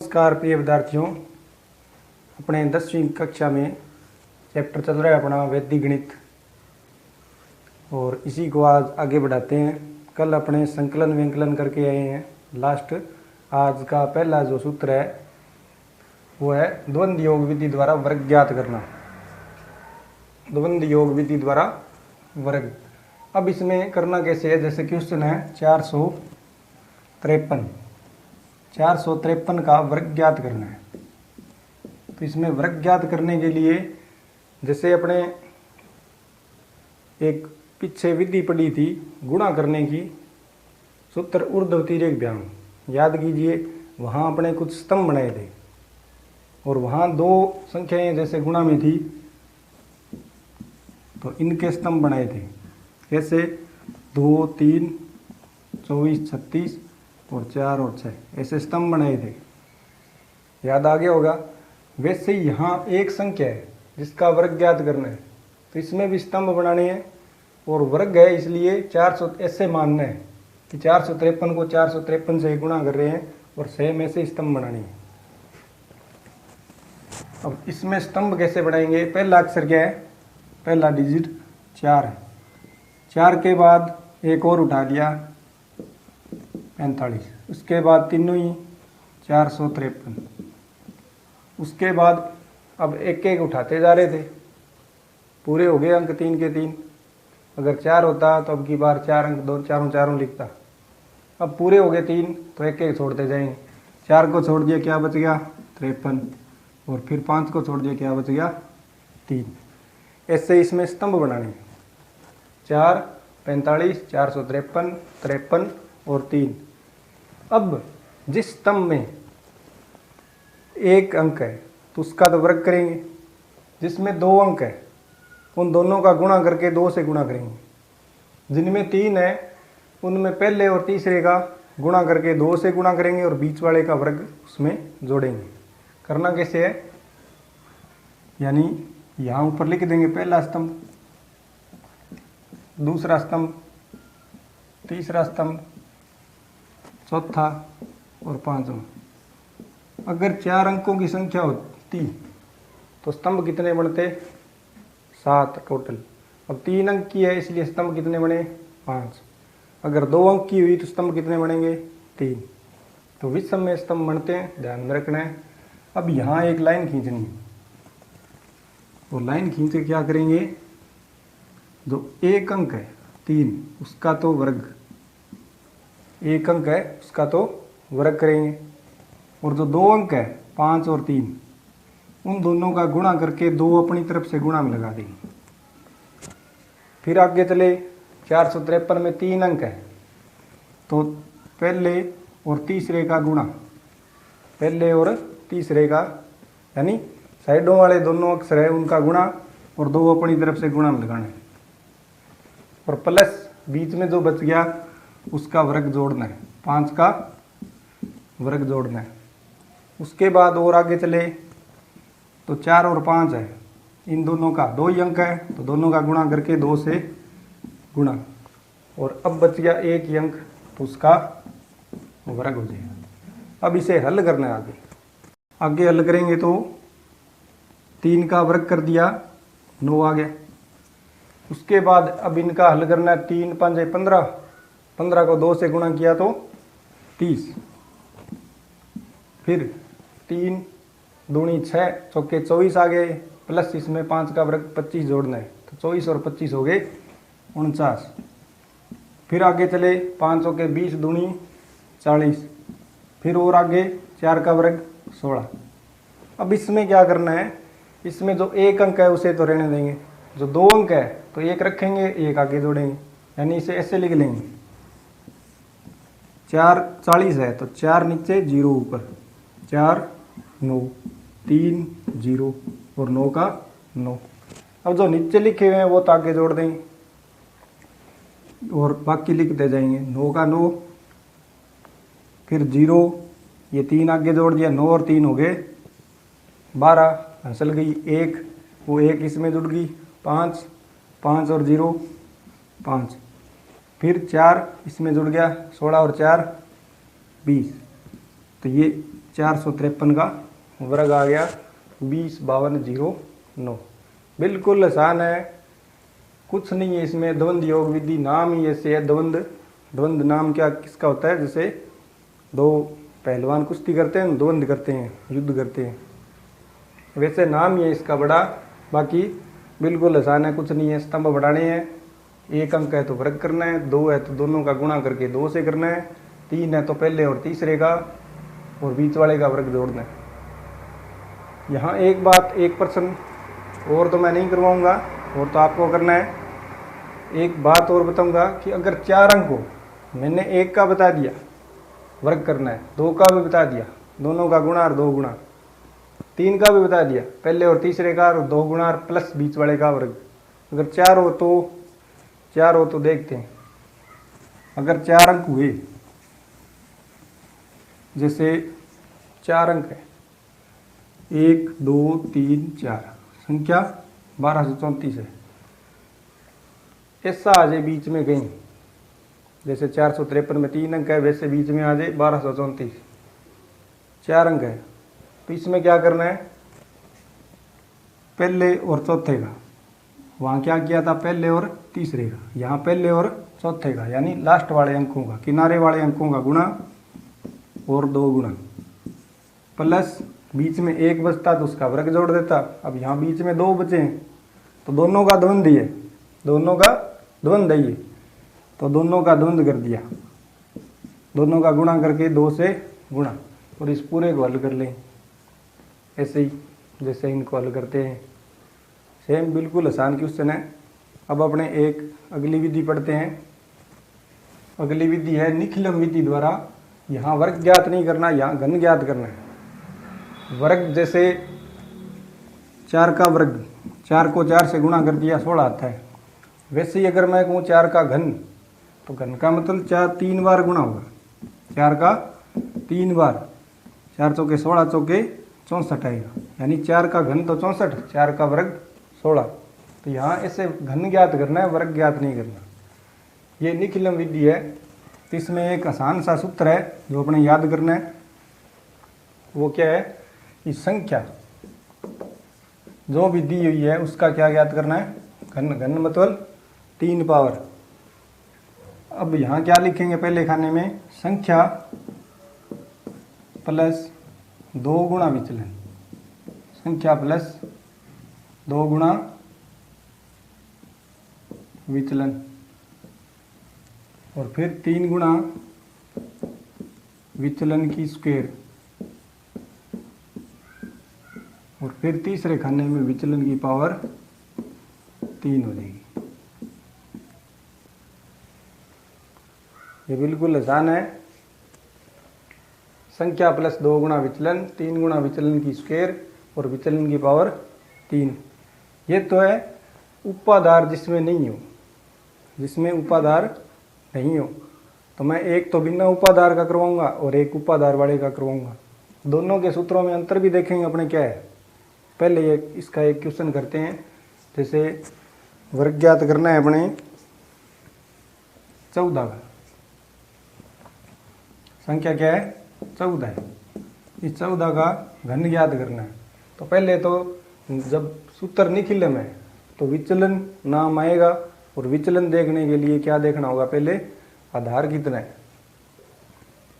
नमस्कार प्रिय विद्यार्थियों। अपने 10वीं कक्षा में चैप्टर चल रहा है अपना वैदिक गणित, और इसी को आज आगे बढ़ाते हैं। कल अपने संकलन व्यंकलन करके आए हैं लास्ट। आज का पहला जो सूत्र है वो है द्वंद्व योग विधि द्वारा वर्ग ज्ञात करना। द्वंद्व योग विधि द्वारा वर्ग। अब इसमें करना कैसे है, जैसे क्वेश्चन है 453 का वर्ग ज्ञात करना है। तो इसमें वर्ग ज्ञात करने के लिए जैसे अपने एक पीछे विधि पढ़ी थी गुणा करने की, सूत्र ऊर्ध्वतिर्यक व्याम, याद कीजिए। वहाँ अपने कुछ स्तंभ बनाए थे और वहाँ दो संख्याएं जैसे गुणा में थी तो इनके स्तंभ बनाए थे। कैसे? 2, 3, 24, 36 और 4 और 6 ऐसे स्तंभ बनाए थे। याद आ गया होगा। वैसे यहाँ एक संख्या है जिसका वर्ग ज्ञात करना है, तो इसमें भी स्तंभ बनाने हैं और वर्ग है, इसलिए 400 ऐसे मानना है कि 453 को 453 से गुणा कर रहे हैं और सेम ऐसे स्तंभ बनाने हैं। अब इसमें स्तंभ कैसे बनाएंगे? पहला अक्षर क्या है? पहला डिजिट 4 है। 4 के बाद एक और उठा लिया 45, उसके बाद तीनों ही 453, उसके बाद अब एक एक उठाते जा रहे थे, पूरे हो गए अंक 3 के 3। अगर 4 होता तो अब की बार 4 अंक दो चारों लिखता। अब पूरे हो गए 3 तो एक एक छोड़ते जाएंगे। 4 को छोड़ दिया, क्या बच गया? 53, और फिर 5 को छोड़ दिया, क्या बच गया? 3। ऐसे इसमें स्तंभ बनाने 4, 45, 453, 53 और 3। अब जिस स्तंभ में एक अंक है तो उसका तो वर्ग करेंगे, जिसमें 2 अंक है उन दोनों का गुणा करके 2 से गुणा करेंगे, जिनमें 3 है उनमें पहले और तीसरे का गुणा करके 2 से गुणा करेंगे और बीच वाले का वर्ग उसमें जोड़ेंगे। करना कैसे है? यानी यहाँ ऊपर लिख देंगे पहला स्तंभ, दूसरा स्तंभ, तीसरा स्तंभ, चौथा और पांचवा। अगर 4 अंकों की संख्या होती तो स्तंभ कितने बनते? 7 टोटल। अब 3 अंक की है इसलिए स्तंभ कितने बने? 5। अगर 2 अंक की हुई तो स्तंभ कितने बनेंगे? 3। तो विषम में स्तंभ बनते हैं, ध्यान में रखना है। अब यहाँ एक लाइन खींचनी है, तो लाइन खींच के क्या करेंगे? जो एक अंक है 3 उसका तो वर्ग, एक अंक है उसका तो वर्ग करेंगे, और जो 2 अंक है 5 और 3 उन दोनों का गुणा करके 2 अपनी तरफ से गुणा में लगा देंगे। फिर आगे चले 453 में 3 अंक है तो पहले और तीसरे का गुणा, पहले और तीसरे का, यानी साइडों वाले दोनों अक्षर है उनका गुणा और 2 अपनी तरफ से गुणा में लगाना है, और प्लस बीच में जो बच गया उसका वर्ग जोड़ना है, 5 का वर्ग जोड़ना है। उसके बाद और आगे चले तो 4 और 5 है, इन दोनों का 2 ही अंक है तो दोनों का गुणा करके 2 से गुणा, और अब बच गया 1 ही अंक तो उसका वर्ग हो जाएगा। अब इसे हल करना है। आगे हल करेंगे तो 3 का वर्ग कर दिया, 9 आ गया। उसके बाद अब इनका हल करना है। 3 5 15, 15 को 2 से गुणा किया तो 30, फिर 3 दूनी 6 चौके 24 आ गए, प्लस इसमें 5 का वर्ग 25 जोड़ना है तो 24 और 25 हो गए 49। फिर आगे चले 5 चौके 20 दूनी 40, फिर और आगे 4 का वर्ग 16। अब इसमें क्या करना है? इसमें जो एक अंक है उसे तो रहने देंगे, जो 2 अंक है तो 1 रखेंगे, 1 आगे जोड़ेंगे, यानी इसे ऐसे लिख लेंगे। 4 40 है तो 4 नीचे 0 ऊपर, 4 9 3 0 और 9 का 9। अब जो नीचे लिखे हुए हैं वो तो आगे जोड़ देंगे और बाकी लिखते जाएंगे। 9 का 9, फिर 0, ये 3 आगे जोड़ दिया, 9 और 3 हो गए 12, हंसल गई 1, वो 1 इसमें जुड़ गई, 5 5 और 0 5, फिर 4 इसमें जुड़ गया, 16 और 4 20, तो ये 453 का वर्ग आ गया 205209। बिल्कुल आसान है, कुछ नहीं है इसमें। द्वंद्व योग विधि नाम ही ऐसे है। द्वंद्व नाम क्या किसका होता है? जैसे दो पहलवान कुश्ती करते हैं, द्वंद्व करते हैं, युद्ध करते हैं, वैसे नाम ही है इसका बड़ा। बाकी बिल्कुल आसान है, कुछ नहीं है। स्तंभ बढ़ाने हैं, 1 अंक है तो वर्ग करना है, 2 है तो दोनों का गुणा करके 2 से करना है, 3 है तो पहले और तीसरे का और बीच वाले का वर्ग जोड़ना है। यहाँ एक बात, एक प्रश्न और तो मैं नहीं करवाऊँगा, और तो आपको करना है। एक बात और बताऊँगा कि अगर 4 अंक हो, मैंने 1 का बता दिया वर्ग करना है, 2 का भी बता दिया दोनों का गुणा और 2 गुणा, 3 का भी बता दिया पहले और तीसरे का और 2 गुणा और प्लस बीच वाले का वर्ग। अगर 4 हो तो देखते हैं। अगर 4 अंक हुए, जैसे 4 अंक है 1 2 3 4, संख्या 1234 है, ऐसा आ जाए बीच में कहीं, जैसे 453 में 3 अंक है, वैसे बीच में आ जाए 1234, 4 अंक है, तो इसमें क्या करना है? पहले और चौथे का, वहाँ क्या किया था? पहले और तीसरे का, यहाँ पहले और चौथे का, यानी लास्ट वाले अंकों का, किनारे वाले अंकों का गुणा और 2 गुणा, प्लस बीच में 1 बचता तो उसका वर्ग जोड़ देता। अब यहाँ बीच में 2 बचे हैं तो दोनों का द्वंद ही है, दोनों का द्वंद है ये, तो दोनों का द्वंद कर दिया, दोनों का गुणा करके 2 से गुणा, और इस पूरे को हल कर लें ऐसे ही जैसे इनको हल करते हैं। सेम बिल्कुल आसान क्वेश्चन है। अब अपने एक अगली विधि पढ़ते हैं। अगली विधि है निखिलम विधि द्वारा। यहाँ वर्ग ज्ञात नहीं करना, यहाँ घन ज्ञात करना है। वर्ग जैसे 4 का वर्ग, 4 को 4 से गुणा कर दिया 16 आता है। वैसे ही अगर मैं कहूँ 4 का घन, तो घन का मतलब 4 3 बार गुणा होगा, 4 का 3 बार, 4 चौके 16, चौके 64 आएगा, यानी 4 का घन तो 64, 4 का वर्ग 16। तो यहाँ ऐसे घन ज्ञात करना है, वर्ग ज्ञात नहीं करना। ये निखिलम विधि है। तो इसमें एक आसान सा सूत्र है जो अपने याद करना है। वो क्या है कि संख्या जो भी दी हुई है उसका क्या ज्ञात करना है? घन। घन मतलब 3 पावर। अब यहाँ क्या लिखेंगे? पहले खाने में संख्या प्लस 2 गुणा विचलन, संख्या प्लस 2 गुणा विचलन, और फिर 3 गुणा विचलन की स्क्वायर, और फिर तीसरे खाने में विचलन की पावर 3 हो जाएगी। ये बिल्कुल आसान है। संख्या प्लस 2 गुणा विचलन, 3 गुणा विचलन की स्क्वायर और विचलन की पावर 3। ये तो है उपाधार जिसमें नहीं हो, जिसमें उपाधार नहीं हो। तो मैं एक तो बिना उपाधार का करवाऊंगा और एक उपाधार वाले का करवाऊंगा। दोनों के सूत्रों में अंतर भी देखेंगे अपने क्या है। पहले ये इसका एक क्वेश्चन करते हैं। जैसे वर्ग ज्ञात करना है अपने 14 का, संख्या क्या है? 14 है। इस 14 का घन ज्ञात करना है। तो पहले तो जब सूत्र निखिलम है तो विचलन नाम आएगा, और विचलन देखने के लिए क्या देखना होगा? पहले आधार कितना है,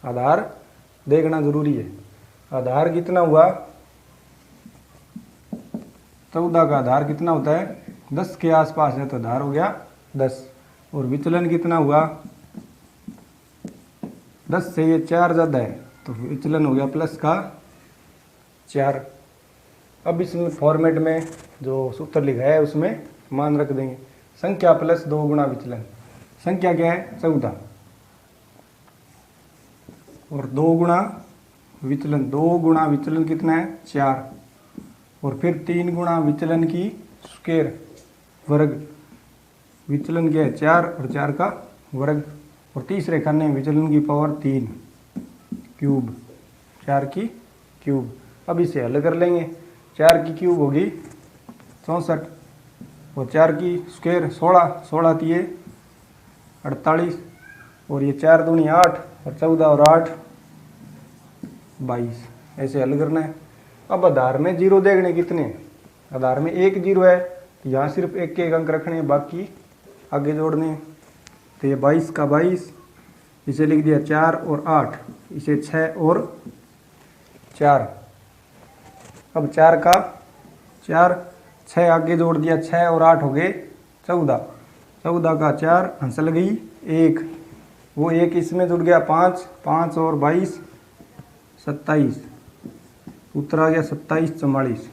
आधार देखना जरूरी है। आधार कितना हुआ? 14 का आधार कितना होता है? 10 के आसपास है तो आधार हो गया 10। और विचलन कितना हुआ? 10 से ये 4 ज़्यादा है तो विचलन हो गया प्लस का 4। अब इसमें फॉर्मेट में जो सूत्र लिखा है उसमें मान रख देंगे। संख्या प्लस 2 गुणा विचलन, संख्या क्या है? 14, और 2 गुणा विचलन, 2 गुणा विचलन कितना है? 4, और फिर 3 गुणा विचलन की स्क्वायर वर्ग, विचलन क्या है? 4 और 4 का वर्ग, और तीसरे खाने में विचलन की पावर 3 क्यूब, 4 की क्यूब। अब इसे हल कर लेंगे। 4 की क्यूब होगी 64, और 4 की स्क्वायर 16, 16 दिए 48, और ये 4 दूनी 8, और 14 और 8 22। ऐसे हल करना है। अब आधार में जीरो देखने कितने हैं, आधार में एक जीरो है तो यहाँ सिर्फ एक के एक अंक रखने हैं, बाकी आगे जोड़ने हैं। तो ये 22 का 22, इसे लिख दिया 4 और 8, इसे 6 और 4। अब 4 का 4, 6 आगे जोड़ दिया, 6 और 8 हो गए 14, 14 का 4 हंसल गई 1, वो 1 इसमें जुड़ गया 5, 5 और 22 27, उत्तर आ गया 27 44।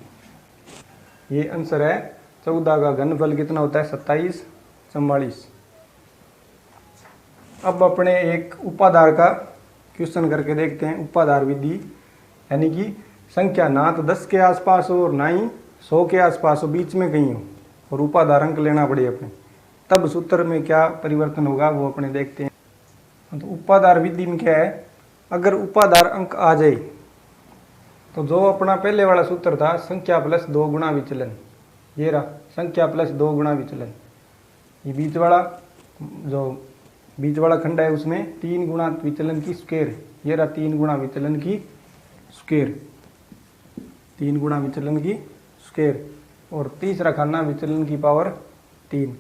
ये आंसर है। 14 का घनफल कितना होता है 27 44। अब अपने एक उपाधार का क्वेश्चन करके देखते हैं। उपाधार विधि यानी कि संख्या ना तो 10 के आसपास हो और ना ही 100 के आसपास हो, बीच में कहीं हो और उपाधार अंक लेना पड़े अपने, तब सूत्र में क्या परिवर्तन होगा वो अपने देखते हैं। तो उपाधार विधि में क्या है, अगर उपाधार अंक आ जाए तो जो अपना पहले वाला सूत्र था संख्या प्लस 2 गुणा विचलन, ये रहा संख्या प्लस 2 गुणा विचलन, ये बीच वाला खंड है उसमें 3 गुणा विचलन की स्क्वायर, ये रहा 3 गुणा विचलन की स्क्वायर, 3 गुणा विचलन की स्क्वायर, और तीसरा खाना विचलन की पावर 3।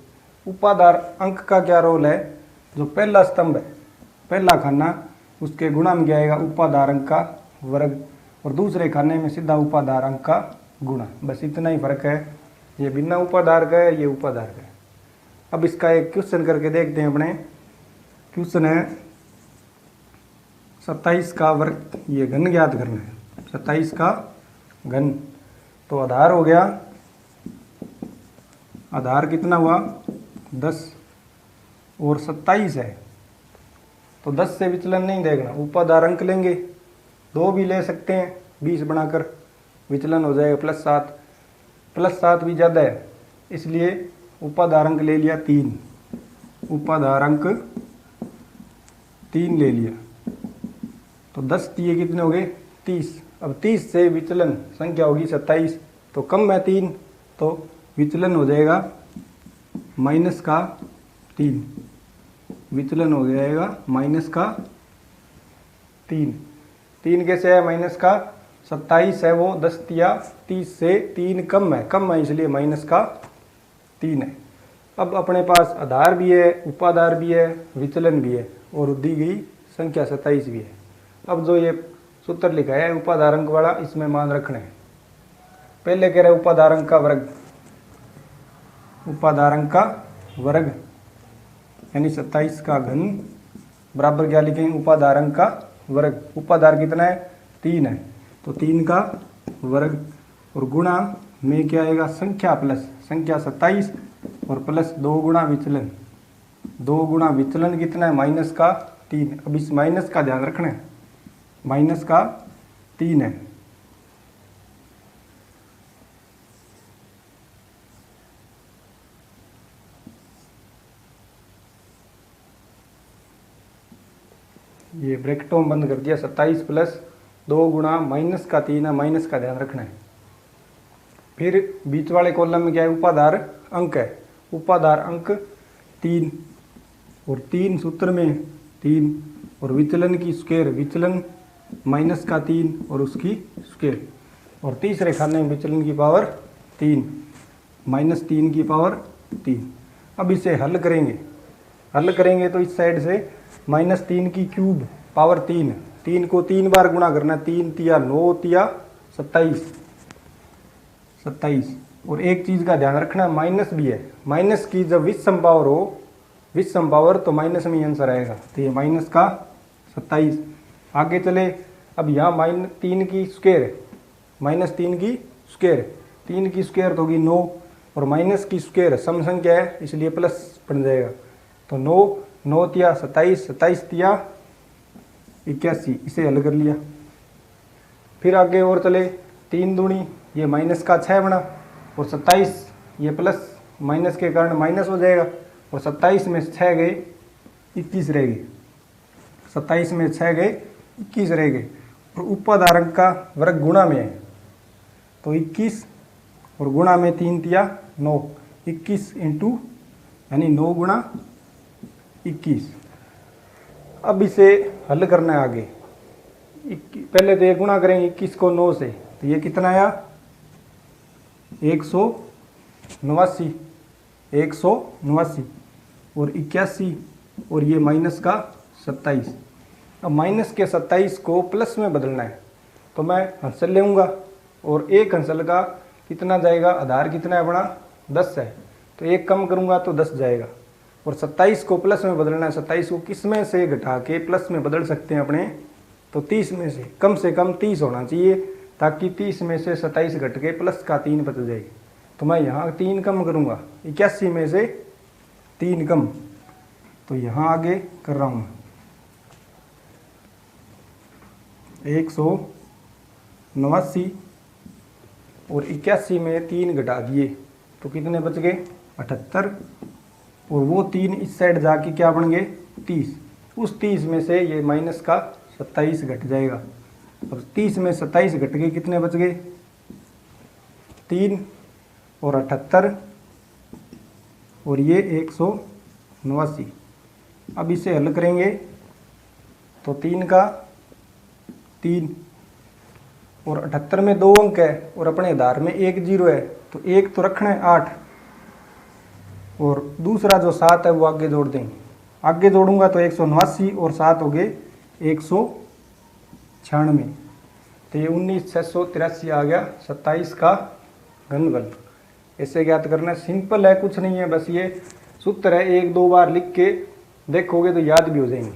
उपाधार अंक का क्या रोल है, जो पहला स्तंभ है पहला खाना उसके गुणा में क्या आएगा उपाधार अंक का वर्ग, और दूसरे खाने में सीधा उपाधार अंक का गुणा, बस इतना ही फर्क है। ये बिना उपाधार का है, ये उपाधार का है। अब इसका एक क्वेश्चन करके देखते हैं अपने। क्वेश्चन है 27 का वर्ग, ये घन ज्ञात करना है, 27 का घन। तो आधार हो गया, आधार कितना हुआ 10 और 27 है, तो 10 से विचलन नहीं देखना, उपाधार अंक लेंगे, 2 भी ले सकते हैं 20 बनाकर, विचलन हो जाएगा +7, +7 भी ज़्यादा है इसलिए उपाधार अंक ले लिया 3, उपाधार अंक 3 ले लिया। तो 10 दिए कितने हो गए 30। अब 30 से विचलन संख्या होगी 27, तो कम है 3, तो विचलन हो जाएगा -3, विचलन हो जाएगा -3। 3 कैसे है माइनस का, 27 है वो 10 दिया, 30 से 3 कम है इसलिए -3 है। अब अपने पास आधार भी है, उपाधार भी है, विचलन भी है और दी गई संख्या 27 भी है। अब जो ये सूत्र लिखा है उपाधार अंक वाला, इसमें मान रखना है। पहले कह रहे उपाधार अंक का वर्ग, उपाधार अंक का वर्ग यानी 27 का घन बराबर क्या लिखेंगे उपाधार अंक का वर्ग। उपाधार कितना है 3 है, तो 3 का वर्ग और गुणा में क्या आएगा संख्या प्लस संख्या 27 और प्लस 2 गुणा विचलन, 2 गुणा विचलन कितना है -3। अब इस माइनस का ध्यान रखना है, -3 है। ये ब्रैकेटों में बंद कर दिया, 27 प्लस 2 गुणा -3 है, माइनस का ध्यान रखना है। फिर बीच वाले कॉलम में क्या है उपाधार अंक है, उपाधार अंक 3 और 3 सूत्र में 3 और विचलन की स्क्वायर, विचलन -3 और उसकी स्क्वायर, और तीसरे खाने में विचलन की पावर 3, -3 की पावर 3। अब इसे हल करेंगे तो इस साइड से -3 की क्यूब पावर 3, 3 को 3 बार गुणा करना, 3 तिया 9 तिया 27। और एक चीज़ का ध्यान रखना माइनस भी है, माइनस की जब विषम पावर हो, विषम पावर तो माइनस में ही आंसर आएगा। तो ये -27। आगे चले, अब यहाँ -3 की स्क्वायर है, -3 की स्क्वायर, 3 की स्क्वायर तो होगी 9 और माइनस की स्क्वायर सम संख्या है इसलिए प्लस बन जाएगा। तो 9 तिया 27, 27 तिया 81, इसे हल कर लिया। फिर आगे और चले, 3 दूनी ये -6 बना और 27 ये प्लस माइनस के कारण माइनस हो जाएगा, और 27 में 6 गए 21 रह गए, 27 में 6 गए 21 रह गए। और उपाधार अंक का वर्ग गुणा में है तो 21 और गुणा में 3 तिया 9, 21 इंटू यानी 9 गुणा 21। अब इसे हल करना है आगे, पहले तो ये गुणा करेंगे 21 को 9 से, तो ये कितना आया 189, 189 और 81 और ये माइनस का 27। अब माइनस के 27 को प्लस में बदलना है, तो मैं हंसल लेऊंगा और एक हंसल का कितना जाएगा, आधार कितना है अपना 10 है, तो एक कम करूंगा तो 10 जाएगा। और 27 को प्लस में बदलना है, 27 को किस में से घटा के प्लस में बदल सकते हैं अपने, तो 30 में से कम 30 होना चाहिए, ताकि 30 में से 27 घट के प्लस का 3 बच जाएगी। तो मैं यहाँ 3 कम करूँगा, 81 में से 3 कम, तो यहाँ आगे कर रहा हूँ 189 और 81 में 3 घटा दिए तो कितने बच गए 78, और वो 3 इस साइड जाके क्या बन गए 30। उस 30 में से ये माइनस का 27 घट जाएगा। अब 30 में 27 घट गए, कितने बच गए 3 और 78 और ये 189। अब इसे हल करेंगे तो 3 का 3 और 78 में 2 अंक है और अपने आधार में 1 0 है, तो एक तो रखना है 8 और दूसरा जो 7 है वो आगे जोड़ देंगे। आगे जोड़ूंगा तो 189 और 7 हो गए 196, तो ये 19,683 आ गया 27 का घनफल। ऐसे ज्ञात करना है, सिंपल है, कुछ नहीं है, बस ये सूत्र है, 1-2 बार लिख के देखोगे तो याद भी हो जाएंगे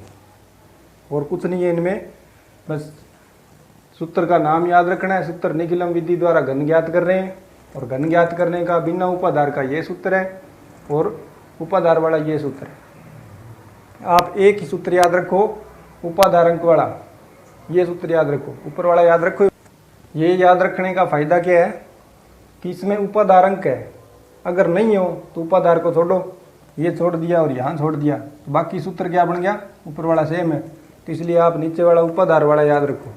और कुछ नहीं है इनमें, बस सूत्र का नाम याद रखना है। सूत्र निखिलम विधि द्वारा घन ज्ञात कर रहे हैं और घन ज्ञात करने का बिना उपाधार का ये सूत्र है और उपाधार वाला ये सूत्र है। आप एक ही सूत्र याद रखो, उपाधार अंक वाला ये सूत्र याद रखो, ऊपर वाला याद रखो। ये याद रखने का फायदा क्या है कि इसमें उपाधार अंक है, अगर नहीं हो तो उपाधार को छोड़ो, ये छोड़ दिया और यहाँ छोड़ दिया तो बाकी सूत्र क्या बन गया, ऊपर वाला सेम है, तो इसलिए आप नीचे वाला उपाधार वाला याद रखो।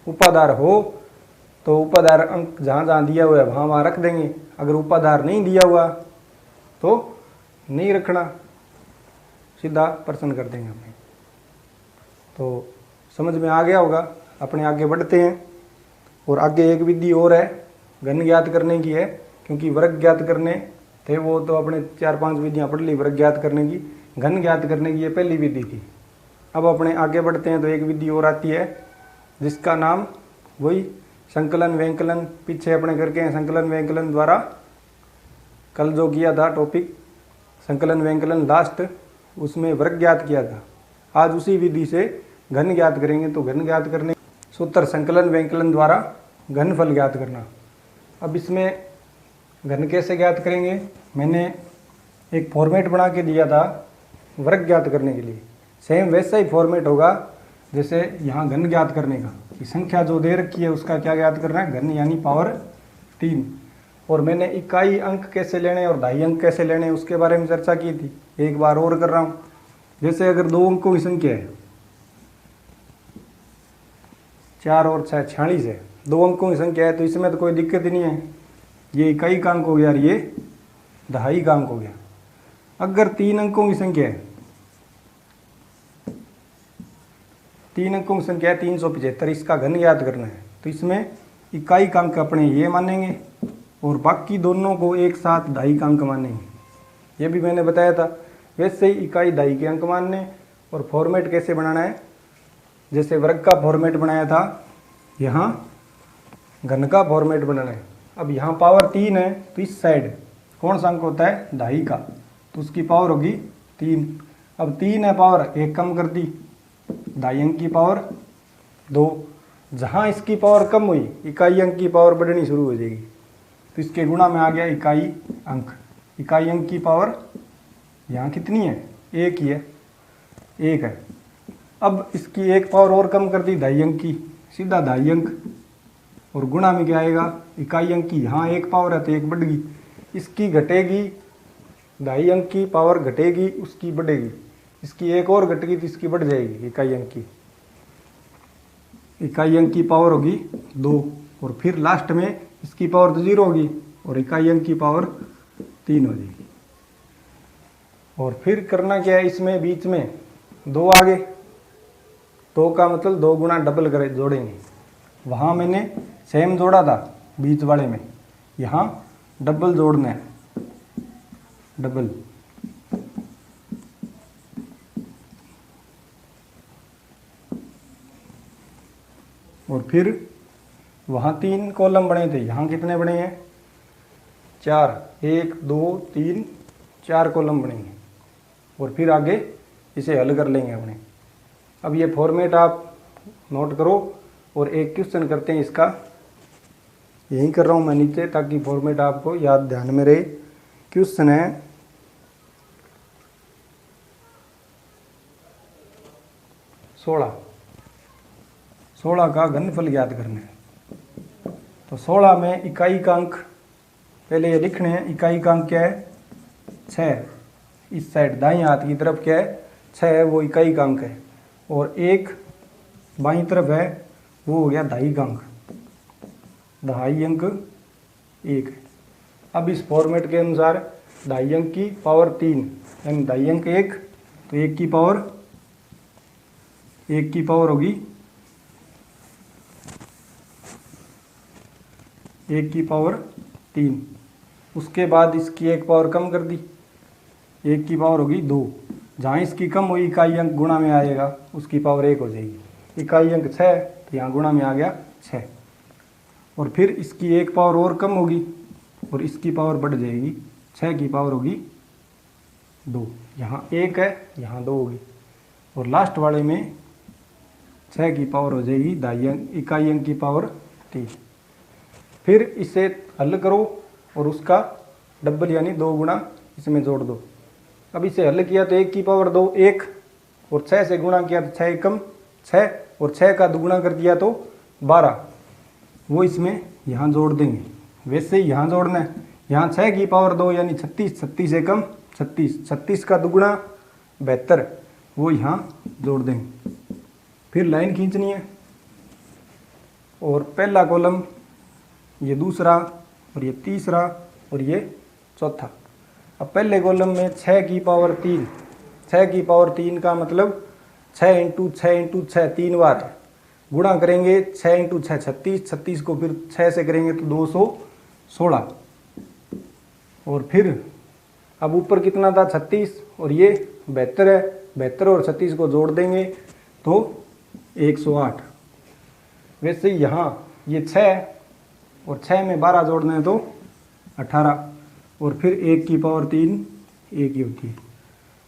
उपाधार हो तो उपाधार अंक जहाँ जहाँ दिया हुआ है वहाँ वहाँ रख देंगे, अगर उपाधार नहीं दिया हुआ तो नहीं रखना, सीधा प्रश्न कर देंगे अपने। तो समझ में आ गया होगा, अपने आगे बढ़ते हैं। और आगे एक विधि और है घन ज्ञात करने की है, क्योंकि वर्ग ज्ञात करने थे वो तो अपने 4-5 विधियाँ पढ़ ली वर्ग ज्ञात करने की, घन ज्ञात करने की ये पहली विधि थी। अब अपने आगे बढ़ते हैं तो एक विधि और आती है जिसका नाम वही संकलन व्यंकलन, पीछे अपने करके हैं संकलन व्यंकलन द्वारा, कल जो किया था टॉपिक संकलन व्यंकलन लास्ट, उसमें वर्ग ज्ञात किया था। आज उसी विधि से घन ज्ञात करेंगे। तो घन ज्ञात करने सूत्र संकलन व्यंकलन द्वारा घनफल ज्ञात करना। अब इसमें घन कैसे ज्ञात करेंगे, मैंने एक फॉर्मेट बना के दिया था वर्ग ज्ञात करने के लिए, सेम वैसा ही फॉर्मेट होगा जैसे यहाँ घन ज्ञात करने का, कि संख्या जो दे रखी है उसका क्या ज्ञात करना है, घन यानी पावर 3। और मैंने इकाई अंक कैसे लेने और दहाई अंक कैसे लेने उसके बारे में चर्चा की थी, एक बार और कर रहा हूँ। जैसे अगर 2 अंकों की संख्या है 4 और 6 46 है, 2 अंकों की संख्या है तो इसमें तो कोई दिक्कत ही नहीं है, ये इकाई का अंक हो गया और ये दहाई का अंक हो गया। अगर 3 अंकों की संख्या है, 3 अंकों की संख्या है 375, इसका घन ज्ञात करना है, तो इसमें इकाई का अंक अपने ये मानेंगे और बाकी दोनों को एक साथ दहाई का अंक मानेंगे, ये भी मैंने बताया था। वैसे ही इकाई दहाई के अंक मानने, और फॉर्मेट कैसे बनाना है, जैसे वर्ग का फॉर्मेट बनाया था, यहाँ घन का फॉर्मेट बनाना है। अब यहाँ पावर 3 है तो इस साइड कौन सा अंक होता है, दहाई का, तो उसकी पावर होगी 3। अब 3 है पावर, एक कम कर दी, दहाई अंक की पावर 2। जहाँ इसकी पावर कम हुई इकाई अंक की पावर बढ़नी शुरू हो जाएगी, तो इसके गुणा में आ गया इकाई अंक। इकाई अंक की पावर यहाँ कितनी है, 1 ही है, 1 है। अब इसकी एक पावर और कम कर दी दहाई अंक की, सीधा दहाई अंक, और गुणा में क्या आएगा, इकाई अंक की यहाँ 1 पावर है तो 1 बढ़ गई, इसकी घटेगी, दहाई अंक की पावर घटेगी उसकी बढ़ेगी, इसकी एक और घटेगी तो इसकी बढ़ जाएगी इकाई अंक की। इकाई अंक की पावर होगी 2 और फिर लास्ट में इसकी पावर तो 0 होगी और इकाई अंक की पावर 3 हो जाएगी। और फिर करना क्या है, इसमें बीच में 2 आ गए तो का मतलब 2 गुना डबल करे जोड़ेंगे। वहाँ मैंने सेम जोड़ा था बीच वाले में, यहाँ डबल जोड़ना है, डबल। और फिर वहाँ 3 कॉलम बने थे, यहाँ कितने बने हैं 4, 1 2 3 4 कॉलम बनेंगे। और फिर आगे इसे हल कर लेंगे अपने। अब ये फॉर्मेट आप नोट करो और एक क्वेश्चन करते हैं इसका, यही कर रहा हूँ मैं नीचे ताकि फॉर्मेट आपको याद ध्यान में रहे। क्वेश्चन है 16 का घनफल ज्ञात करना है। तो 16 में इकाई का अंक पहले ये लिखने हैं। इकाई का अंक क्या है 6, इस साइड दाईं हाथ की तरफ क्या है 6 है, वो इकाई का अंक है। और 1 बाईं तरफ है, वो हो गया दहाई का अंक, दहाई अंक 1 है। अब इस फॉर्मेट के अनुसार दहाई अंक की पावर 3 यानी दहाई अंक 1, तो 1 की पावर होगी 1 की पावर 3। उसके बाद इसकी 1 पावर कम कर दी, 1 की पावर होगी 2। जहाँ इसकी कम हुई इकाई अंक गुणा में आएगा, उसकी पावर 1 हो जाएगी। इकाई अंक 6 तो यहाँ गुणा में आ गया 6। और फिर इसकी 1 पावर और कम होगी और इसकी पावर बढ़ जाएगी, 6 की पावर होगी 2। यहाँ 1 है, यहाँ 2 होगी। और लास्ट वाले में 6 की पावर हो जाएगी दहाई अंक, इकाई अंक की पावर 3। फिर इसे हल करो और उसका डबल यानी 2 गुना इसमें जोड़ दो। अब इसे हल किया तो 1 की पावर 2 1, और 6 से गुणा किया तो 6 एकम 6, और 6 का दुगुना कर दिया तो 12, वो इसमें यहाँ जोड़ देंगे। वैसे ही यहाँ जोड़ना है, यहाँ 6 की पावर 2 यानी 36, 36 एकम 36, 36 का दुगुना 72, वो यहाँ जोड़ देंगे। फिर लाइन खींचनी है और पहला कॉलम ये दूसरा और ये तीसरा और ये चौथा। अब पहले कॉलम में 6 की पावर 3, 6 की पावर 3 का मतलब 6 इंटू 6 इंटू 6 3 बार है। गुणा करेंगे 6 इंटू 6 36, 36 को फिर 6 से करेंगे तो 216। और फिर अब ऊपर कितना था 36 और ये 72 है, 72 और 36 को जोड़ देंगे तो 108। वैसे यहाँ ये 6 और 6 में 12 जोड़ना है तो 18, और फिर 1 की पावर 3 1 ही होती है।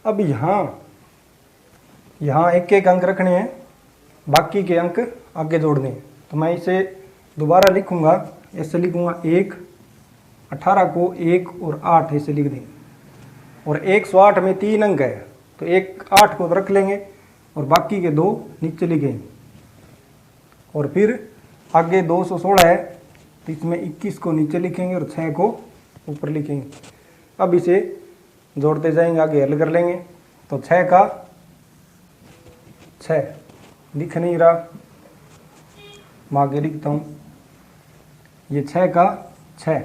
अब यहाँ एक एक अंक रखने हैं, बाकी के अंक आगे जोड़ने हैं। तो मैं इसे दोबारा लिखूंगा, ऐसे लिखूंगा 1, 18 को 1 और 8 ऐसे लिख देंगे। और 108 में 3 अंक है तो 8 को रख लेंगे और बाकी के 2 नीचे लिखेंगे। और फिर आगे 216 है तो इसमें 21 को नीचे लिखेंगे और 6 को ऊपर लिखेंगे। अब इसे जोड़ते जाएंगे, आगे हल कर लेंगे। तो 6 का 6 लिख नहीं रहा, मैं आगे लिखता हूँ। ये 6 का 6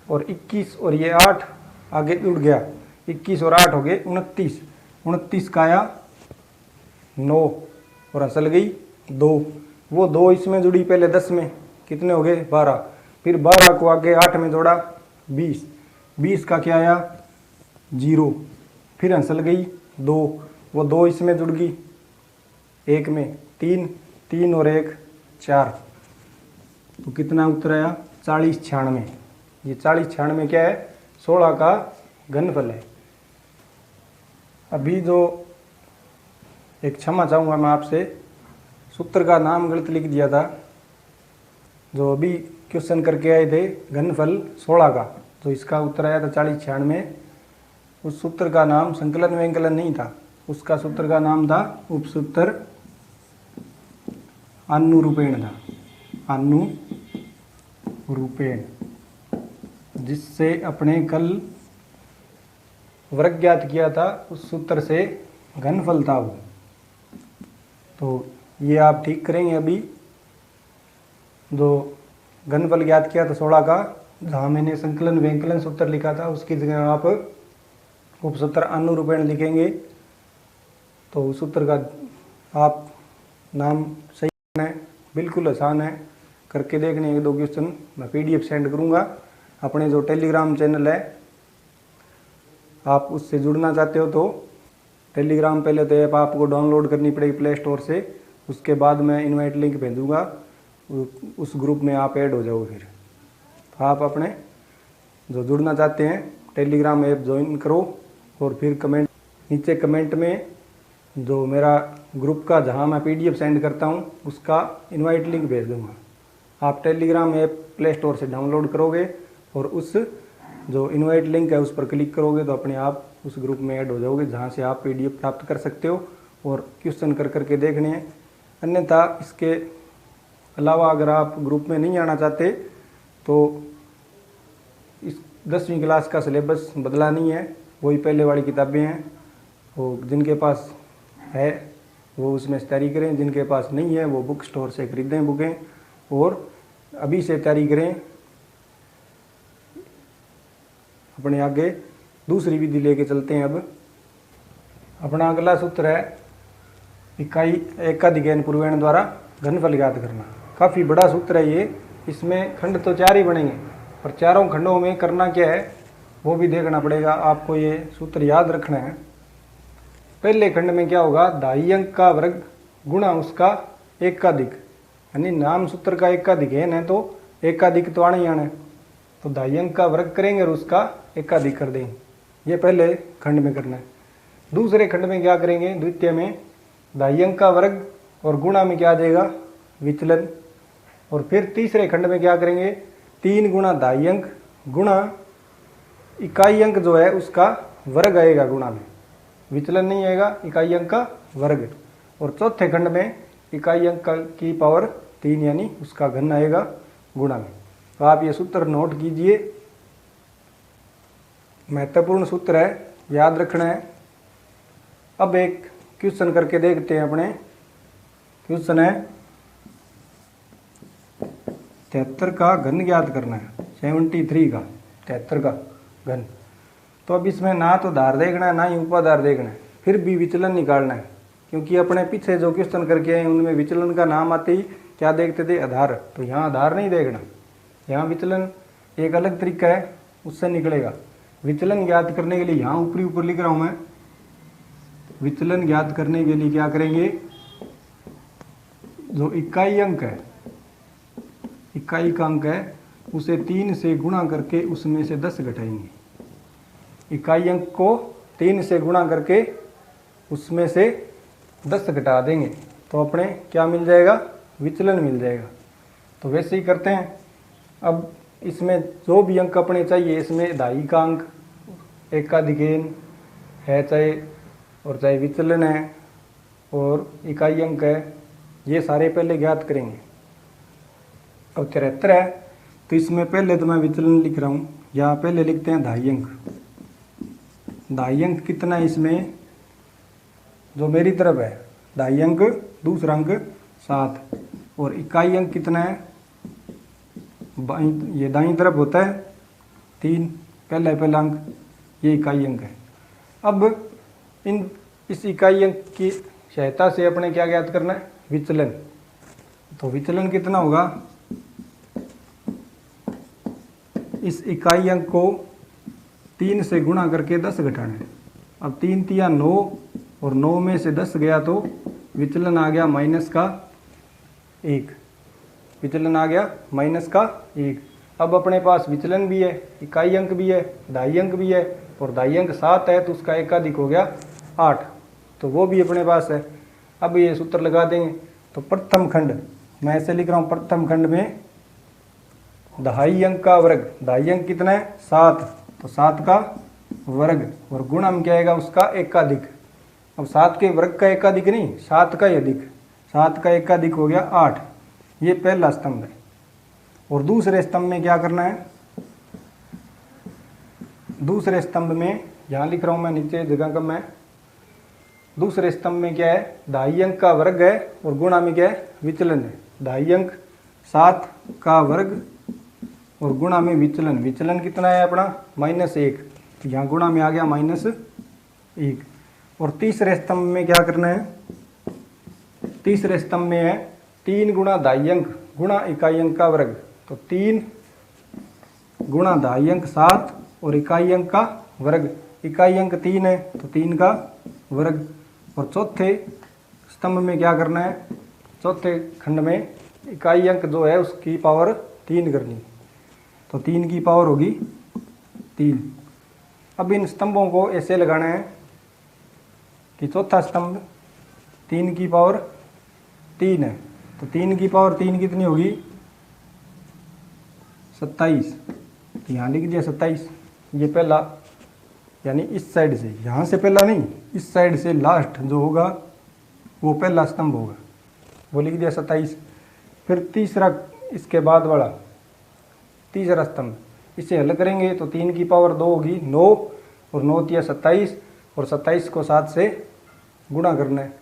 और 21 और ये 8 आगे जुड़ गया, 21 और 8 हो गए 29, 29 का आया 9 और असल गई 2, वो 2 इसमें जुड़ी पहले 10 में, कितने हो गए 12। फिर 12 को आगे 8 में जोड़ा 20, 20 का क्या आया 0, फिर अंसल गई 2, वो 2 इसमें जुड़ गई 1 में 3, 3 और 1 4, तो कितना उत्तर आया 40 96। ये 40 96 क्या है 16 का घनफल है। अभी जो एक क्षमा चाहूँगा मैं आपसे, सूत्र का नाम गलत लिख दिया था। जो अभी क्वेश्चन करके आए थे घनफल 16 का, तो इसका उत्तर आया था 40 96, उस सूत्र का नाम संकलन व्यंकलन नहीं था, उसका सूत्र का नाम था उपसूत्र अनुरूपेण था, अनुरूपेण, जिससे अपने कल वर्ग ज्ञात किया था, उस सूत्र से घनफल था वो। तो ये आप ठीक करेंगे। अभी जो घनफल ज्ञात किया था 16 का, जहाँ मैंने संकलन व्यंकलन सूत्र लिखा था उसकी जगह आप उपसूत्र अनुरूपेण लिखेंगे, तो उस सूत्र का आप नाम सही है, बिल्कुल आसान है, करके देखने एक दो क्वेश्चन। मैं PDF सेंड करूँगा। अपने जो टेलीग्राम चैनल है, आप उससे जुड़ना चाहते हो तो टेलीग्राम पहले तो ऐप आपको डाउनलोड करनी पड़ेगी प्ले स्टोर से, उसके बाद मैं इनवाइट लिंक भेजूँगा, उस ग्रुप में आप ऐड हो जाओगे। फिर तो आप अपने जो जुड़ना चाहते हैं टेलीग्राम ऐप ज्वाइन करो, और फिर नीचे कमेंट में जो मेरा ग्रुप का जहां मैं PDF सेंड करता हूं उसका इनवाइट लिंक भेज दूंगा। आप टेलीग्राम ऐप प्ले स्टोर से डाउनलोड करोगे और उस जो इनवाइट लिंक है उस पर क्लिक करोगे तो अपने आप उस ग्रुप में ऐड हो जाओगे, जहां से आप PDF प्राप्त कर सकते हो और क्वेश्चन कर करके देखने हैं। अन्यथा इसके अलावा अगर आप ग्रुप में नहीं आना चाहते तो इस 10वीं क्लास का सिलेबस बदला नहीं है, वही पहले वाली किताबें हैं। वो जिनके पास है वो उसमें से तैयारी करें, जिनके पास नहीं है वो बुक स्टोर से खरीदें बुकें और अभी से तैयारी करें। अपने आगे दूसरी विधि लेके चलते हैं। अब अपना अगला सूत्र है इकाई एकाधिक पूर्वेण द्वारा घनफल ज्ञात करना। काफ़ी बड़ा सूत्र है ये, इसमें खंड तो 4 ही बनेंगे पर चारों खंडों में करना क्या है वो भी देखना पड़ेगा। आपको ये सूत्र याद रखना है। पहले खंड में क्या होगा, दाई अंक का वर्ग गुणा उसका एकाधिक, यानी नाम सूत्र का एकाधिक है ना तो एकाधिक तो आना ही आना है, तो दाई अंक का वर्ग करेंगे और उसका एकाधिक कर देंगे। ये पहले खंड में करना है। दूसरे खंड में क्या करेंगे, द्वितीय में दाई अंक का वर्ग और गुणा में क्या आ जाएगा, विचलन। और फिर तीसरे खंड में क्या करेंगे, 3 गुणा दाई अंक गुणा इकाई अंक जो है उसका वर्ग आएगा गुणा में, विचलन नहीं आएगा, इकाई अंक का वर्ग। और चौथे खंड में इकाई अंक की पावर 3 यानी उसका घन आएगा गुणा में। तो आप ये सूत्र नोट कीजिए, महत्वपूर्ण सूत्र है, याद रखना है। अब एक क्वेश्चन करके देखते हैं। अपने क्वेश्चन है 73 का घन ज्ञात करना है, 73 का 73 का घन। तो अब इसमें ना तो धार देखना है ना ही उपाधार देखना है, फिर भी विचलन निकालना है, क्योंकि अपने पीछे जो क्वेश्चन करके आए उनमें विचलन का नाम आते ही क्या देखते थे, आधार। तो यहाँ आधार नहीं देखना, यहाँ विचलन एक अलग तरीका है, उससे निकलेगा। विचलन ज्ञात करने के लिए यहाँ ऊपरी ऊपर लिख रहा हूँ मैं, विचलन ज्ञात करने के लिए क्या करेंगे, जो इकाई अंक है, इकाई का अंक है उसे 3 से गुणा करके उसमें से 10 घटाएंगे। इकाई अंक को 3 से गुणा करके उसमें से 10 घटा देंगे तो अपने क्या मिल जाएगा, विचलन मिल जाएगा। तो वैसे ही करते हैं। अब इसमें जो भी अंक अपने चाहिए, इसमें दाई का अंक एकाधिकेन है चाहे, और चाहे विचलन है और इकाई अंक है, ये सारे पहले ज्ञात करेंगे। अब 73 है तो इसमें पहले तो मैं विचलन लिख रहा हूँ, यहाँ पहले लिखते हैं दाई अंक। दाई अंक कितना है इसमें, जो मेरी तरफ है दाई अंक, दूसरा अंक 7, और इकाई अंक कितना है, ये दाईं तरफ होता है 3, पहला अंक, ये इकाई अंक है। अब इस इकाई अंक की सहायता से अपने क्या ज्ञात करना है, विचलन। तो विचलन कितना होगा, इस इकाई अंक को 3 से गुणा करके 10 घटाना है। अब 3 तिया 9 और 9 में से 10 गया तो विचलन आ गया -1, विचलन आ गया -1। अब अपने पास विचलन भी है, इकाई अंक भी है, दाई अंक भी है, और दाई अंक 7 है तो उसका एकाधिक हो गया 8, तो वो भी अपने पास है। अब ये सूत्र लगा देंगे। तो प्रथम खंड मैं ऐसे लिख रहा हूँ, प्रथम खंड में दाई अंक का वर्ग, दाई अंक कितना है 7, तो 7 का वर्ग और गुणा में क्या आएगा, उसका एकाधिक। अब 7 के वर्ग का एकाधिक नहीं, 7 का ही अधिक, 7 का एकाधिक हो गया 8। ये पहला स्तंभ है। और दूसरे स्तंभ में क्या करना है, दूसरे स्तंभ में यहाँ लिख रहा हूँ मैं, नीचे जगह कम है। दूसरे स्तंभ में क्या है, दाई अंक का वर्ग है और गुणा में क्या है, विचलन है। दाई अंक 7 का वर्ग और गुणा में विचलन, विचलन कितना है अपना -1, तो यहाँ गुणा में आ गया -1। और तीसरे स्तंभ में क्या करना है, तीसरे स्तंभ में है 3 गुणा दाई अंक गुणा इकाई अंक का वर्ग, तो 3 गुणा दाई अंक 7 और इकाई अंक का वर्ग, इकाई अंक 3 है तो 3 का वर्ग। और चौथे स्तंभ में क्या करना है, चौथे खंड में इकाई अंक जो है उसकी पावर 3 करनी, तो 3 की पावर होगी 3। अब इन स्तंभों को ऐसे लगाना है कि चौथा स्तंभ 3 की पावर 3 है, तो 3 की पावर 3 कितनी होगी 27, तो यहाँ लिख दिया 27। ये पहला यानी इस साइड से, यहाँ से पहला नहीं, इस साइड से लास्ट जो होगा वो पहला स्तंभ होगा, वो लिख दिया 27। फिर तीसरा इसके बाद वाला तीसरा स्तंभ, इसे हल करेंगे तो 3 की पावर 2 होगी 9 और 9 तिया 27 और 27 को 7 से गुणा करना है।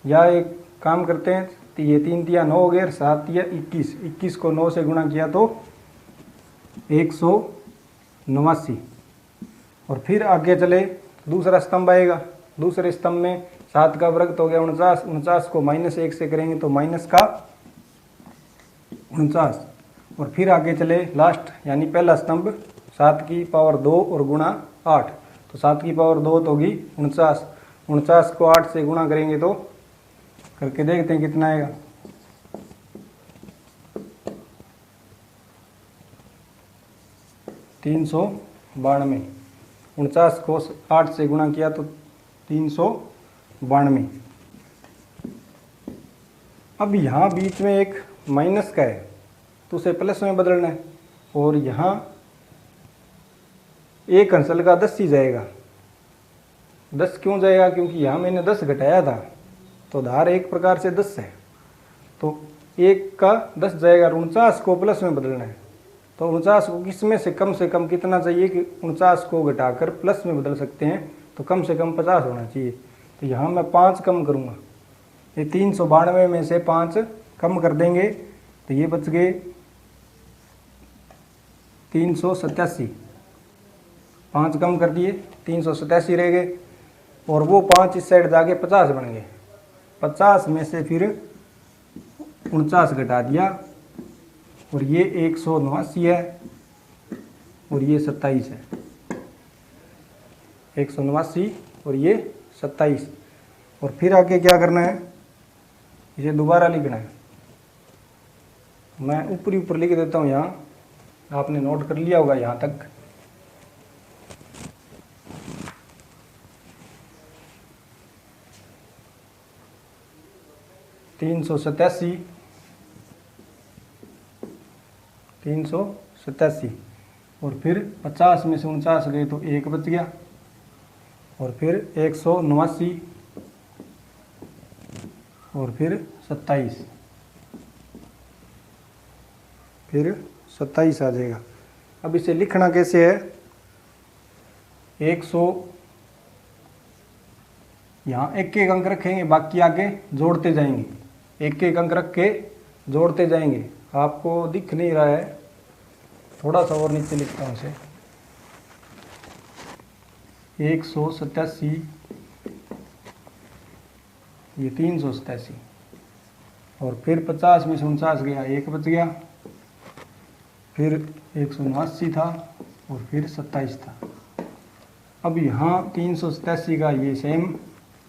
या एक काम करते हैं, तो ये 3 तिया 9 हो गए और 7 तिया 21, 21 को 9 से गुणा किया तो 189। और फिर आगे चले दूसरा स्तंभ आएगा, दूसरे स्तंभ में 7 का वर्ग तो हो गया 49, 49 को -1 से करेंगे तो माइनस का 49। और फिर आगे चले लास्ट यानी पहला स्तंभ 7 की पावर 2 और गुणा 8, तो 7 की पावर 2 तो होगी 49, 49 को 8 से गुणा करेंगे तो करके देखते हैं कितना आएगा। तीन 49 को 8 से गुणा किया तो 392। अब यहाँ बीच में एक माइनस का है तो उसे प्लस में बदलना है, और यहाँ एक अंशल का 10 ही जाएगा। 10 क्यों जाएगा, क्योंकि यहाँ मैंने 10 घटाया था, तो धार एक प्रकार से 10 है, तो 1 का 10 जाएगा। 49 को प्लस में बदलना है, तो 49 को किसमें से कम कितना चाहिए कि 49 को घटाकर प्लस में बदल सकते हैं, तो कम से कम 50 होना चाहिए। तो यहाँ मैं 5 कम करूँगा, ये 392 में से 5 कम कर देंगे तो ये बच गए 387। 5 कम कर दिए 387 रह गए, और वो 5 इस साइड जाके 50 बन गए। 50 में से फिर 49 घटा दिया, और ये 189 है और ये 27 है। 189 और ये 27। और फिर आगे क्या करना है, इसे दोबारा लिखना है। मैं ऊपर लिख देता हूँ, यहाँ आपने नोट कर लिया होगा यहाँ तक। तीन सौ सतासी और फिर 50 में से 49 गए तो 1 बच गया, और फिर 189 और फिर 27, फिर 27 आ जाएगा। अब इसे लिखना कैसे है, 100 यहाँ एक एक अंक रखेंगे, बाकी आगे जोड़ते जाएंगे, एक एक अंक रख के जोड़ते जाएंगे। आपको दिख नहीं रहा है, थोड़ा सा और नीचे लिखता हूँ इसे। 187 ये 387 और फिर 50 में से 49 गया, 1 बच गया, फिर 189 था और फिर 27 था। अब यहाँ 387 का ये सेम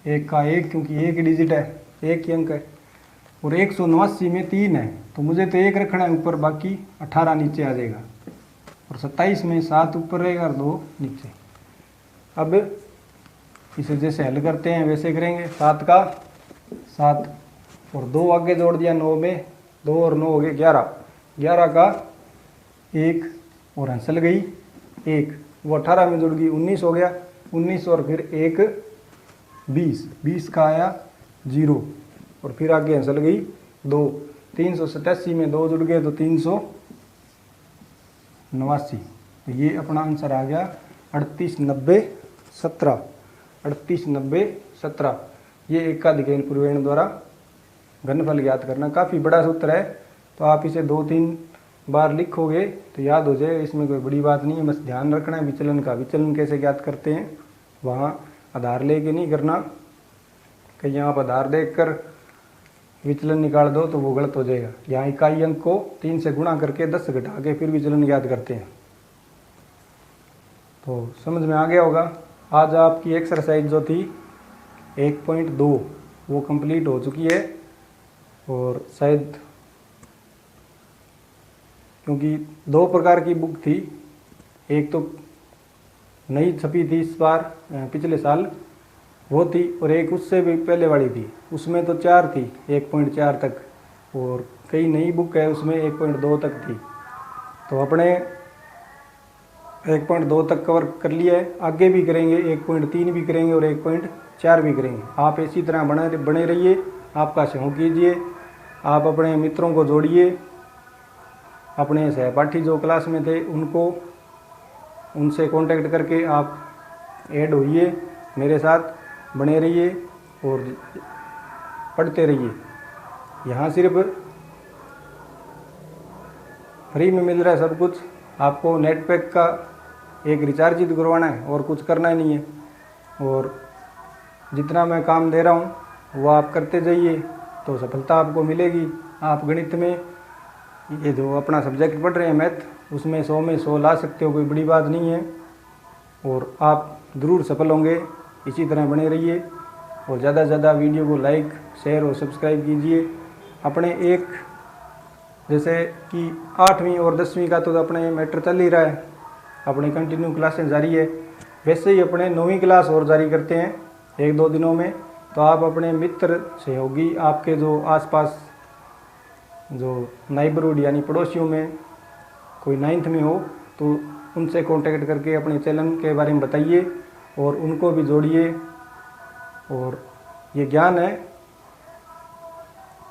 1 का 1, क्योंकि एक डिजिट है, एक ही अंक है, और 189 में 3 है तो मुझे तो 1 रखना है ऊपर, बाकी 18 नीचे आ जाएगा, और 27 में 7 ऊपर रहेगा और 2 नीचे। अब इसे जैसे हल करते हैं वैसे करेंगे। 7 का 7 और 2 आगे जोड़ दिया, 9 में 2 और 9 हो गए 11, 11 का 1 और हंसल गई 1, वो 18 में जुड़ गई 19 हो गया, 19 और फिर 1 20, 20 का आया 0 और फिर आगे हंसल गई 2। 387 में 2 जुड़ गए तो 389, तो ये अपना आंसर आ गया 38 90 17, 38 90 17। ये एकाधिकरण पूर्वेण द्वारा घनफल ज्ञात करना, काफ़ी बड़ा सूत्र है, तो आप इसे 2-3 बार लिखोगे तो याद हो जाए, इसमें कोई बड़ी बात नहीं है। बस ध्यान रखना है विचलन का, विचलन कैसे ज्ञात करते हैं, वहाँ आधार लेके नहीं करना, कहीं आप आधार देखकर विचलन निकाल दो तो वो गलत हो जाएगा। यहाँ इकाई अंक को 3 से गुणा करके 10 घटा के फिर विचलन याद करते हैं। तो समझ में आ गया होगा। आज आपकी एक्सरसाइज जो थी 1.2 वो कंप्लीट हो चुकी है। और शायद क्योंकि 2 प्रकार की बुक थी, एक तो नई छपी थी इस बार पिछले साल वो थी, और एक उससे भी पहले वाली थी, उसमें तो 4 थी 1.4 तक, और कई नई बुक है उसमें 1.2 तक थी। तो अपने 1.2 तक कवर कर लिया है, आगे भी करेंगे, 1.3 भी करेंगे और 1.4 भी करेंगे। आप इसी तरह बने रहिए, आपका सहयोग कीजिए, आप अपने मित्रों को जोड़िए, अपने सहपाठी जो क्लास में थे उनसे कांटेक्ट करके आप ऐड होइए, मेरे साथ बने रहिए और पढ़ते रहिए। यहाँ सिर्फ फ्री में मिल रहा है सब कुछ, आपको नेट पैक का एक रिचार्ज ही करवाना है और कुछ करना ही नहीं है। और जितना मैं काम दे रहा हूँ वो आप करते जाइए तो सफलता आपको मिलेगी। आप गणित में ये जो अपना सब्जेक्ट पढ़ रहे हैं मैथ, उसमें 100 में 100 ला सकते हो, कोई बड़ी बात नहीं है, और आप ज़रूर सफल होंगे। इसी तरह बने रहिए और ज़्यादा से ज़्यादा वीडियो को लाइक, शेयर और सब्सक्राइब कीजिए। अपने एक जैसे कि 8वीं और 10वीं का तो अपने मैटर चल ही रहा है, अपनी कंटिन्यू क्लासें जारी है, वैसे ही अपने 9वीं क्लास और जारी करते हैं 1-2 दिनों में। तो आप अपने मित्र, सहयोगी, आपके जो आसपास जो नाइबरहुड यानी पड़ोसियों में कोई 9th में हो तो उनसे कांटेक्ट करके अपने चैनल के बारे में बताइए और उनको भी जोड़िए। और ये ज्ञान है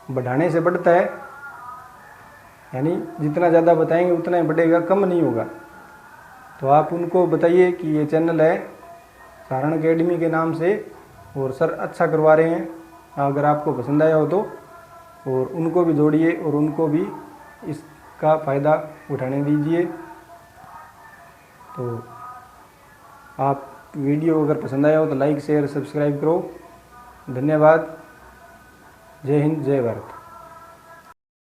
बढ़ाने से बढ़ता है, यानी जितना ज़्यादा बताएंगे उतना ही बढ़ेगा, कम नहीं होगा। तो आप उनको बताइए कि ये चैनल है सारण अकेडमी के नाम से और सर अच्छा करवा रहे हैं, अगर आपको पसंद आया हो तो, और उनको भी जोड़िए और उनको भी इसका फ़ायदा उठाने दीजिए। तो आप वीडियो अगर पसंद आया हो तो लाइक, शेयर, सब्सक्राइब करो। धन्यवाद। जय हिंद, जय भारत।